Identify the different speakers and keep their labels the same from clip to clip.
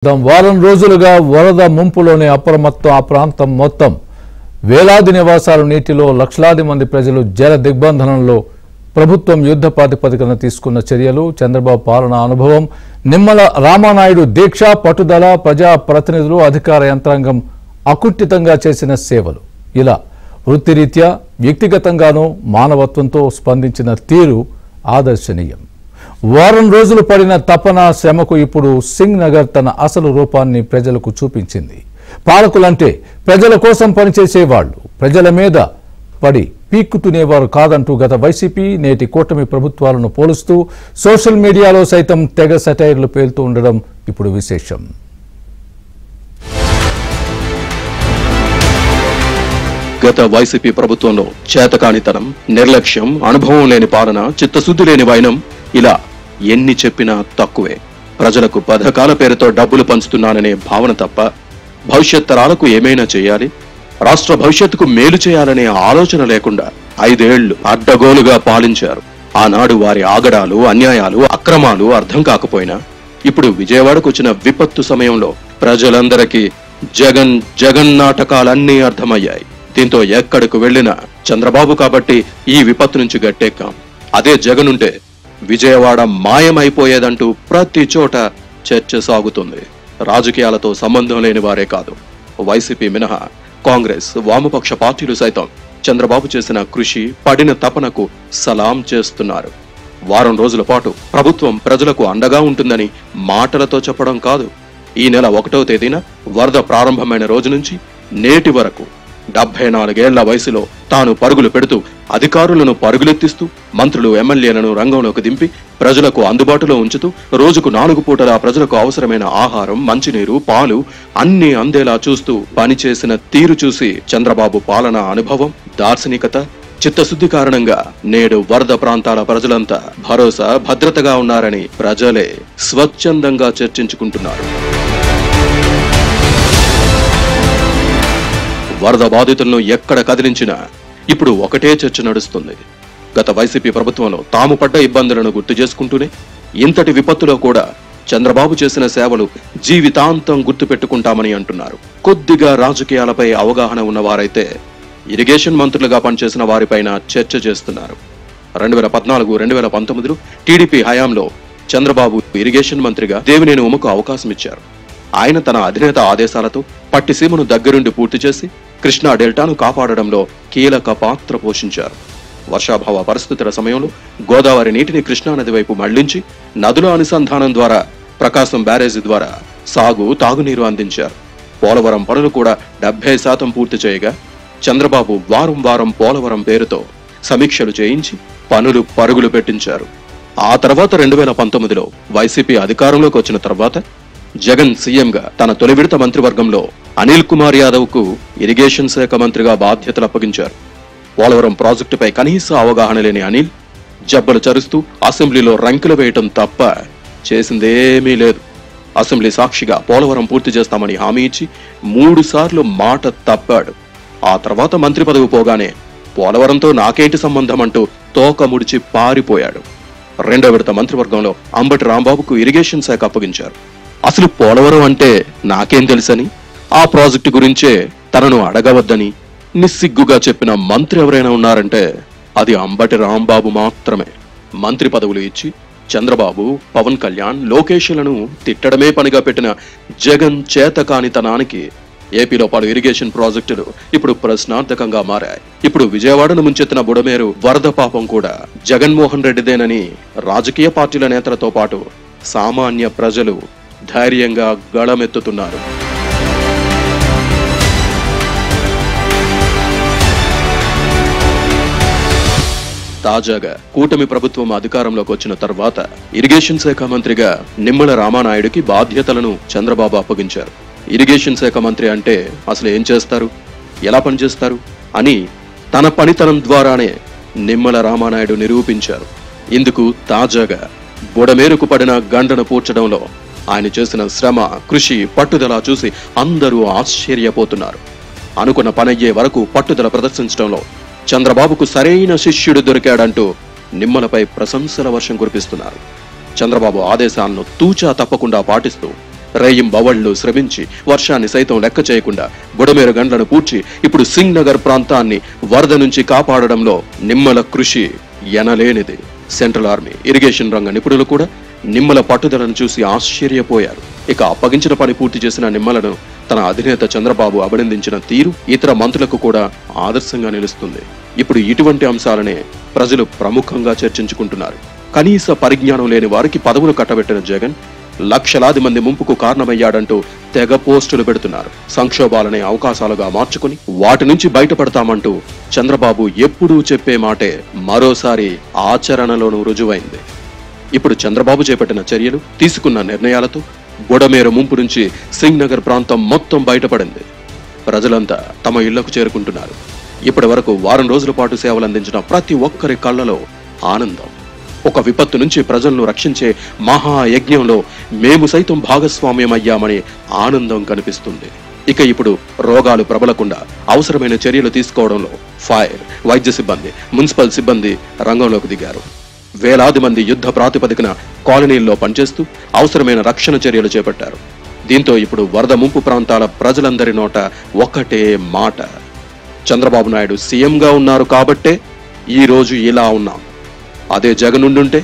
Speaker 1: వారం రోజులుగా వరద ముంపులోని అప్రమత్తం ఆ ప్రాంతం మొత్తం వేలాది నివాసాలు నీటిలో లక్షలాది మంది ప్రజలు జల దిగ్బంధనంలో ప్రభుత్వం యుద్ధ ప్రాతిపదికన తీసుకున్న చర్యలు చంద్రబాబు పాలన అనుభవం నిమ్మల రామానాయుడు దీక్ష పట్టుదల ప్రజా ప్రతినిధులు అధికార యంత్రాంగం అకుంఠితంగా చేసిన సేవలు ఇలా వృత్తిరీత్యా వ్యక్తిగతంగానూ మానవత్వంతో స్పందించిన తీరు ఆదర్శనీయం వారం రోజులు పడిన తపన శ్రమకు ఇప్పుడు సింగ్ నగర్ తన అసలు రూపాన్ని ప్రజలకు చూపించింది పాలకులంటే ప్రజల కోసం పనిచేసేవాళ్లు ప్రజల మీద పడి పీక్కుతునేవారు కాదంటూ గత వైసీపీ నేటి కూటమి ప్రభుత్వాలను పోలుస్తూ సోషల్ మీడియాలో సైతం తెగ సెటైర్లు పేలుతూ ఉండడం ఇప్పుడు విశేషం
Speaker 2: గత వైసీపీ ప్రభుత్వంలో చేతకానితనం నిర్లక్ష్యం అనుభవం లేని పాలన చిత్తశుద్ధి లేని వైనం ఇలా ఎన్ని చెప్పినా తక్కువే ప్రజలకు పథకాల పేరుతో డబ్బులు పంచుతున్నాననే భావన తప్ప భవిష్యత్ తరాలకు ఏమైనా చేయాలి రాష్ట్ర భవిష్యత్తుకు మేలు చేయాలనే ఆలోచన లేకుండా 5 ఏళ్లు అడ్డగోలుగా పాలించారు ఆనాడు వారి ఆగడాలు అన్యాయాలు అక్రమాలు అర్థం కాకపోయినా ఇప్పుడు విజయవాడకు వచ్చిన విపత్తు సమయంలో ప్రజలందరికీ జగన్ నాటకాలన్నీ అర్థమయ్యాయి దీంతో ఎక్కడికి వెళ్లినా చంద్రబాబు కాబట్టి ఈ విపత్తు నుంచి గట్టెక్కాం అదే జగన్ ఉంటే విజయవాడ మాయమైపోయేదంటూ ప్రతి చోట చర్చ సాగుతుంది రాజకీయాలతో సంబంధం లేని వారే కాదు వైసీపీ మినహా కాంగ్రెస్ వామపక్ష పార్టీలు సైతం చంద్రబాబు చేసిన కృషి పడిన తపనకు సలాం చేస్తున్నారు వారం రోజుల పాటు ప్రభుత్వం ప్రజలకు అండగా ఉంటుందని మాటలతో చెప్పడం కాదు ఈ నెల 1వ తేదీన వరద ప్రారంభమైన రోజు నుంచి నేటి వరకు 74 ఏళ్ల వయసులో తాను పరుగులు పెడుతూ అధికారులను పరుగులెత్తిస్తూ మంత్రులు ఎమ్మెల్యేలను రంగంలోకి దింపి ప్రజలకు అందుబాటులో ఉంచుతూ రోజుకు 4 పూటలా ప్రజలకు అవసరమైన ఆహారం మంచినీరు పాలు అన్ని అందేలా చూస్తూ పనిచేసిన తీరు చూసి చంద్రబాబు పాలన అనుభవం దార్శనికత చిత్తశుద్ధి కారణంగా నేడు వరద ప్రాంతాల ప్రజలంతా భరోసా భద్రతగా ఉన్నారని ప్రజలే స్వచ్ఛందంగా చర్చించుకుంటున్నారు వరద బాధితులను ఎక్కడ కదిలించినా ఇప్పుడు ఒకటే చర్చ నడుస్తుంది గత వైసీపీ ప్రభుత్వంలో తాము పడ్డ ఇబ్బందులను గుర్తు చేసుకుంటూనే ఇంతటి విపత్తులో కూడా చంద్రబాబు చేసిన సేవలు జీవితాంతం గుర్తు పెట్టుకుంటామని అంటున్నారు కొద్దిగా రాజకీయాలపై అవగాహన ఉన్నవారైతే ఇరిగేషన్ మంత్రులుగా పనిచేసిన వారిపైన చర్చ చేస్తున్నారు 2014-2019లో టీడీపీ హయాంలో చంద్రబాబు ఇరిగేషన్ మంత్రిగా దేవినేని ఉమకు అవకాశం ఇచ్చారు ఆయన తన అధినేత ఆదేశాలతో పట్టిసీమను దగ్గరుండి పూర్తి చేసి కృష్ణా డెల్టాను కాపాడడంలో కీలక పాత్ర పోషించారు వర్షాభావ పరిస్థితుల సమయంలో గోదావరి నీటిని కృష్ణానది వైపు మళ్లించి నదుల అనుసంధానం ద్వారా ప్రకాశం బ్యారేజీ ద్వారా సాగు తాగునీరు అందించారు పోలవరం పనులు కూడా 70% పూర్తి చేయగా చంద్రబాబు వారం పోలవరం పేరుతో సమీక్షలు చేయించి పనులు పరుగులు పెట్టించారు ఆ తర్వాత 2019లో వైసీపీ అధికారంలోకి వచ్చిన తర్వాత జగన్ సీఎంగా తన తొలి విడత మంత్రివర్గంలో అనిల్ కుమార్ యాదవ్ కు ఇరిగేషన్ శాఖ మంత్రిగా బాధ్యతలు అప్పగించారు పోలవరం ప్రాజెక్టుపై కనీస అవగాహన లేని అనిల్ జబ్బలు చరుస్తూ అసెంబ్లీలో రంకెలు వేయటం తప్ప చేసిందేమీ లేదు అసెంబ్లీ సాక్షిగా పోలవరం పూర్తి చేస్తామని హామీ ఇచ్చి 3 సార్లు మాట తప్పాడు ఆ తర్వాత మంత్రి పదవి పోగానే పోలవరంతో నాకేంటి సంబంధం అంటూ తోక ముడిచి పారిపోయాడు 2వ విడత మంత్రివర్గంలో అంబటి రాంబాబుకు ఇరిగేషన్ శాఖ అప్పగించారు అసలు పోలవరం అంటే నాకేం తెలుసని ఆ ప్రాజెక్టు గురించే తనను అడగవద్దని నిస్సిగ్గుగా చెప్పిన మంత్రి ఎవరైనా ఉన్నారంటే అది అంబటి రాంబాబు మాత్రమే మంత్రి పదవులు ఇచ్చి చంద్రబాబు పవన్ కళ్యాణ్ లోకేష్లను తిట్టడమే పనిగా పెట్టిన జగన్ చేతకానితనానికి ఏపీలో పలు ఇరిగేషన్ ప్రాజెక్టులు ఇప్పుడు ప్రశ్నార్థకంగా మారాయి ఇప్పుడు విజయవాడను ముంచెత్తిన బుడమేరు వరద పాపం కూడా జగన్మోహన్ రెడ్డిదేనని రాజకీయ పార్టీల నేతలతో పాటు సామాన్య ప్రజలు ధైర్యంగా గళమెత్తుతున్నారు తాజాగా కూటమి ప్రభుత్వం అధికారంలోకి వచ్చిన తర్వాత ఇరిగేషన్ శాఖ మంత్రిగా నిమ్మల రామానాయుడికి బాధ్యతలను చంద్రబాబు అప్పగించారు ఇరిగేషన్ శాఖ మంత్రి అంటే అసలు ఏం చేస్తారు ఎలా పనిచేస్తారు అని తన పనితనం ద్వారానే నిమ్మల రామానాయుడు నిరూపించారు ఇందుకు తాజాగా బుడమేరుకు పడిన గండను పూడ్చడంలో ఆయన చేసిన శ్రమ కృషి పట్టుదల చూసి అందరూ ఆశ్చర్యపోతున్నారు అనుకున్న పనయ్యే వరకు పట్టుదల ప్రదర్శించడంలో చంద్రబాబుకు సరైన శిష్యుడు దొరికాడంటూ నిమ్మలపై ప్రశంసల వర్షం కురిపిస్తున్నారు చంద్రబాబు ఆదేశాలను తూచా తప్పకుండా పాటిస్తూ రేయింబవళ్లు శ్రమించి వర్షాన్ని సైతం లెక్క చేయకుండా బుడమేరు గండ్లను పూడ్చి ఇప్పుడు సింగ్ నగర్ ప్రాంతాన్ని వరద నుంచి కాపాడడంలో నిమ్మల కృషి ఎనలేనిది. సెంట్రల్ ఆర్మీ, ఇరిగేషన్ రంగ నిపుణులు కూడా నిమ్మల పట్టుదలను చూసి ఆశ్చర్యపోయారు. ఇక అప్పగించిన పని పూర్తి చేసిన నిమ్మలను తన అధినేత చంద్రబాబు అభినందించిన తీరు ఇతర మంత్రులకు కూడా ఆదర్శంగా నిలుస్తుంది. ఇప్పుడు ఇటువంటి అంశాలనే ప్రజలు ప్రముఖంగా చర్చించుకుంటున్నారు. కనీస పరిజ్ఞానం లేని వారికి పదవులు కట్టబెట్టిన జగన్ లక్షలాది మంది ముంపుకు కారణమయ్యాడంటూ తెగ పోస్టులు పెడుతున్నారు. సంక్షోభాలనే అవకాశాలుగా మార్చుకుని వాటి నుంచి బయటపడతామంటూ చంద్రబాబు ఎప్పుడూ చెప్పే మాటే మరోసారి ఆచరణలోనూ రుజువైంది. ఇప్పుడు చంద్రబాబు చేపట్టిన చర్యలు, తీసుకున్న నిర్ణయాలతో బుడమేరు ముంపు నుంచి సింగ్ నగర్ ప్రాంతం మొత్తం బయటపడింది. ప్రజలంతా తమ ఇళ్లకు చేరుకుంటున్నారు. ఇప్పటి వరకు వారం రోజుల పాటు సేవలందించిన ప్రతి ఒక్కరి కళ్లలో ఆనందం. ఒక విపత్తు నుంచి ప్రజలను రక్షించే మహాయజ్ఞంలో మేము సైతం భాగస్వామ్యమయ్యామనే ఆనందం కనిపిస్తుంది. ఇక ఇప్పుడు రోగాలు ప్రబలకుండా అవసరమైన చర్యలు తీసుకోవడంలో ఫైర్, వైద్య సిబ్బంది, మున్సిపల్ సిబ్బంది రంగంలోకి దిగారు. వేలాది మంది యుద్ధ ప్రాతిపదికన కాలనీల్లో పనిచేస్తూ అవసరమైన రక్షణ చర్యలు చేపట్టారు. దీంతో ఇప్పుడు వరద ముంపు ప్రాంతాల ప్రజలందరి నోట ఒక్కటే మాట, చంద్రబాబు నాయుడు సీఎంగా ఉన్నారు కాబట్టే ఈ రోజు ఇలా ఉన్నాం. అదే జగన్ ఉండుంటే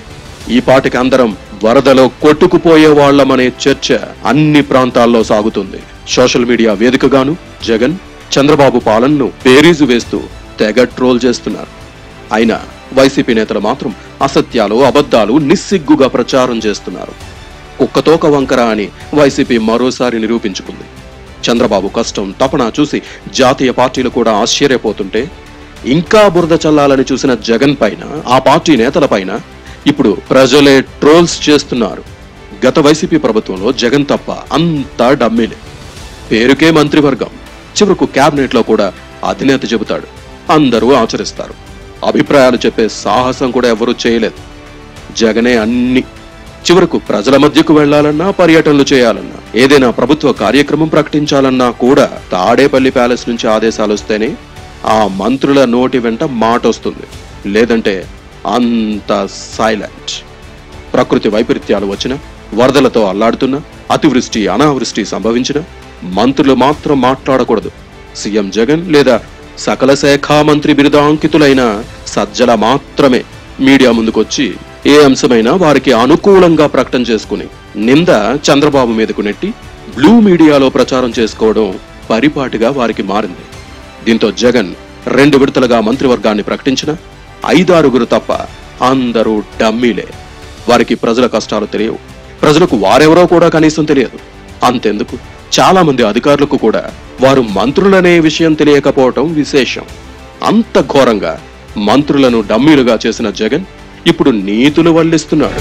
Speaker 2: ఈ పాటికి అందరం వరదలో కొట్టుకుపోయే వాళ్లమనే చర్చ అన్ని ప్రాంతాల్లో సాగుతుంది. సోషల్ మీడియా వేదికగాను జగన్, చంద్రబాబు పాలనను బేరీజు వేస్తూ తెగ ట్రోల్ చేస్తున్నారు. అయినా వైసీపీ నేతలు మాత్రం అసత్యాలు, అబద్ధాలు నిస్సిగ్గుగా ప్రచారం చేస్తున్నారు. కుక్కతోక వంకర అని వైసీపీ మరోసారి నిరూపించుకుంది. చంద్రబాబు కష్టం, తపన చూసి జాతీయ పార్టీలు కూడా ఆశ్చర్యపోతుంటే ఇంకా బురద చల్లాలని చూసిన జగన్ పైన, ఆ పార్టీ నేతల పైన ఇప్పుడు ప్రజలే ట్రోల్స్ చేస్తున్నారు. గత వైసీపీ ప్రభుత్వంలో జగన్ తప్ప అంతా డమ్మీలే. పేరుకే మంత్రివర్గం, చివరకు క్యాబినెట్ లో కూడా అధినేత చెబుతాడు, అందరూ ఆచరిస్తారు. అభిప్రాయాలు చెప్పే సాహసం కూడా ఎవరూ చేయలేదు. జగనే అన్ని. చివరకు ప్రజల మధ్యకు వెళ్లాలన్నా, పర్యటనలు చేయాలన్నా, ఏదైనా ప్రభుత్వ కార్యక్రమం ప్రకటించాలన్నా కూడా తాడేపల్లి ప్యాలెస్ నుంచి ఆదేశాలు వస్తేనే ఆ మంత్రుల నోటి వెంట మాట వస్తుంది. లేదంటే అంత సైలెంట్. ప్రకృతి వైపరీత్యాలు వచ్చిన, వరదలతో అల్లాడుతున్నా, అతివృష్టి, అనావృష్టి సంభవించిన మంత్రులు మాత్రం మాట్లాడకూడదు. సీఎం జగన్ లేదా సకల శాఖా మంత్రి బిరుదాంకితులైన సజ్జల మాత్రమే మీడియా ముందుకొచ్చి ఏ అంశమైనా వారికి అనుకూలంగా ప్రకటన చేసుకుని నింద చంద్రబాబు మీదకు నెట్టి బ్లూ మీడియాలో ప్రచారం చేసుకోవడం పరిపాటిగా వారికి మారింది. దీంతో జగన్ 2 విడతలుగా మంత్రివర్గాన్ని ప్రకటించిన 5-6 తప్ప అందరూ డమ్మీలే. వారికి ప్రజల కష్టాలు తెలియవు. ప్రజలకు వారెవరో కూడా కనీసం తెలియదు. అంతెందుకు, చాలా మంది అధికారులకు కూడా వారు మంత్రులనే విషయం తెలియకపోవటం విశేషం. అంత ఘోరంగా మంత్రులను డమ్మీలుగా చేసిన జగన్ ఇప్పుడు నీతులు వల్లిస్తున్నాడు.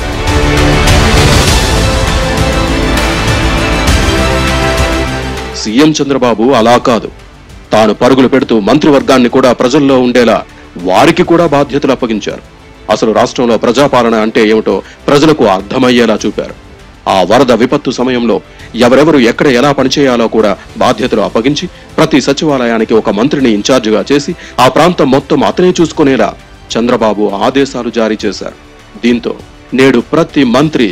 Speaker 2: సీఎం చంద్రబాబు అలా కాదు. తాను పరుగులు పెడుతూ మంత్రివర్గాన్ని కూడా ప్రజల్లో ఉండేలా వారికి కూడా బాధ్యతలు అప్పగించారు. అసలు రాష్ట్రంలో ప్రజాపాలన అంటే ఏమిటో ప్రజలకు అర్థమయ్యేలా చూపారు. ఆ వరద విపత్తు సమయంలో ఎవరెవరు ఎక్కడ ఎలా పనిచేయాలో కూడా బాధ్యతలు అప్పగించి ప్రతి సచివాలయానికి ఒక మంత్రిని ఇన్ఛార్జిగా చేసి ఆ ప్రాంతం మొత్తం అతనే చూసుకునేలా చంద్రబాబు ఆదేశాలు జారీ చేశారు. దీంతో నేడు ప్రతి మంత్రి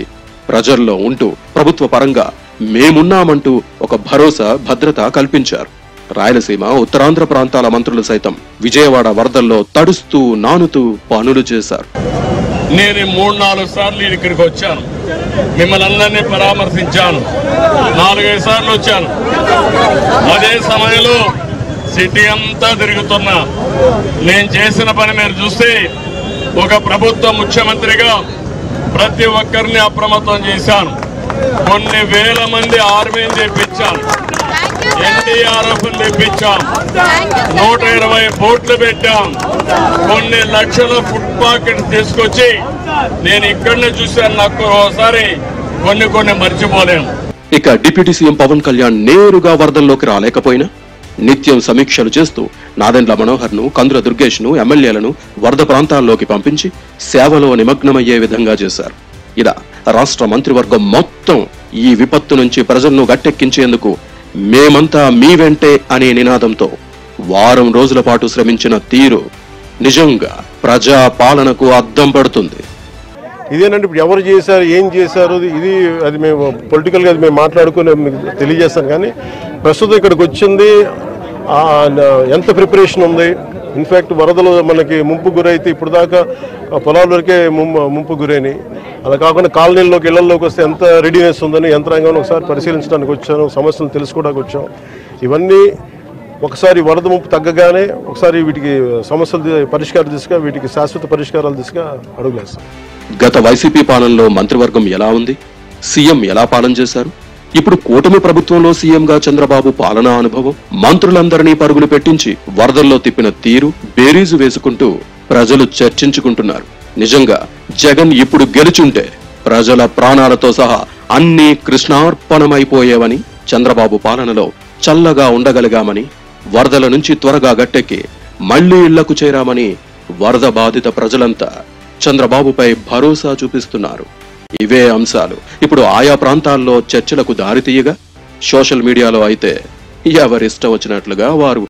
Speaker 2: ప్రజల్లో ఉంటూ ప్రభుత్వ పరంగా మేమున్నామంటూ ఒక భరోసా, భద్రత కల్పించారు. రాయలసీమ, ఉత్తరాంధ్ర ప్రాంతాల మంత్రులు సైతం విజయవాడ వరదల్లో తడుస్తూ, నానుతూ పనులు చేశారు.
Speaker 3: నేను 3-4 సార్లు ఇక్కడికి వచ్చాను. మిమ్మల్ని అందరినీ పరామర్శించాను. 4-5 సార్లు వచ్చాను. అదే సమయంలో సిటీ అంతా తిరుగుతున్నా. నేను చేసిన పని మీరు చూస్తే, ఒక ప్రభుత్వ ముఖ్యమంత్రిగా ప్రతి ఒక్కరిని అప్రమత్తం చేశాను. కొన్ని వేల మంది ఆర్మీని తెప్పించాను, ఎన్డీఆర్ఎఫ్ తెప్పించాం, 120 బోట్లు పెట్టాం, కొన్ని లక్షల ఫుడ్ పాకెట్స్ తీసుకొచ్చి నేను ఇక్కడనే చూశాను. నాకు ఒకసారి కొన్ని మర్చిపోలేము.
Speaker 2: ఇక డిప్యూటీ సీఎం పవన్ కళ్యాణ్ నేరుగా వరదల్లోకి రాలేకపోయినా నిత్యం సమీక్షలు చేస్తూ నాదెండ్ల మనోహర్ ను, కందుల దుర్గేష్ ను, ఎమ్మెల్యేలను వరద ప్రాంతాల్లోకి పంపించి సేవలో నిమగ్నమయ్యే విధంగా చేశారు. ఇలా రాష్ట్ర మంత్రివర్గం మొత్తం ఈ విపత్తు నుంచి ప్రజలను గట్టెక్కించేందుకు మేమంతా మీ వెంటే అనే నినాదంతో వారం రోజుల పాటు శ్రమించిన తీరు నిజంగా ప్రజా పాలనకు అద్దం పడుతుంది.
Speaker 4: ఇదేనంటే ఇప్పుడు ఎవరు చేశారు, ఏం చేశారు, అది మేము పొలిటికల్గా అది మేము మాట్లాడుకుని మీకు తెలియజేస్తాం. కానీ ప్రస్తుతం ఇక్కడికి వచ్చింది ఎంత ప్రిపరేషన్ ఉంది. ఇన్ఫ్యాక్ట్ వరదలు మనకి ముంపు గురైతే ఇప్పుడు దాకా పొలాల వరకే ముంపు గురైనాయి. అలా కాకుండా కాలనీల్లోకి ఇళ్లలోకి వస్తే ఎంత రెడీనెస్ ఉందని యంత్రాంగాన్ని ఒకసారి పరిశీలించడానికి వచ్చాను, సమస్యలు తెలుసుకోవడానికి వచ్చాం. ఇవన్నీ ఒకసారి వరద ముంపు తగ్గగానే ఒకసారి వీటికి సమస్యలు పరిష్కార దిశగా, వీటికి శాశ్వత పరిష్కారాల దిశగా అడుగులేస్తాం.
Speaker 2: గత వైసీపీ పాలనలో మంత్రివర్గం ఎలా ఉంది, సీఎం ఎలా పాలన చేశారు, ఇప్పుడు కూటమి ప్రభుత్వంలో సీఎంగా చంద్రబాబు పాలనా అనుభవం, మంత్రులందరినీ పరుగులు పెట్టించి వరదల్లో తిప్పిన తీరు బేరీజు వేసుకుంటూ ప్రజలు చర్చించుకుంటున్నారు. నిజంగా జగన్ ఇప్పుడు గెలుచుంటే ప్రజల ప్రాణాలతో సహా అన్నీ కృష్ణార్పణమైపోయేవని, చంద్రబాబు పాలనలో చల్లగా ఉండగలిగామని, వరదల నుంచి త్వరగా గట్టెక్కి మళ్లీ ఇళ్లకు చేరామని వరద బాధిత ప్రజలంతా చంద్రబాబుపై భరోసా చూపిస్తున్నారు. ఇవే అంశాలు ఇప్పుడు ఆయా ప్రాంతాల్లో చర్చలకు దారితీయగా, సోషల్ మీడియాలో అయితే ఎవరిష్టం వచ్చినట్లుగా వారు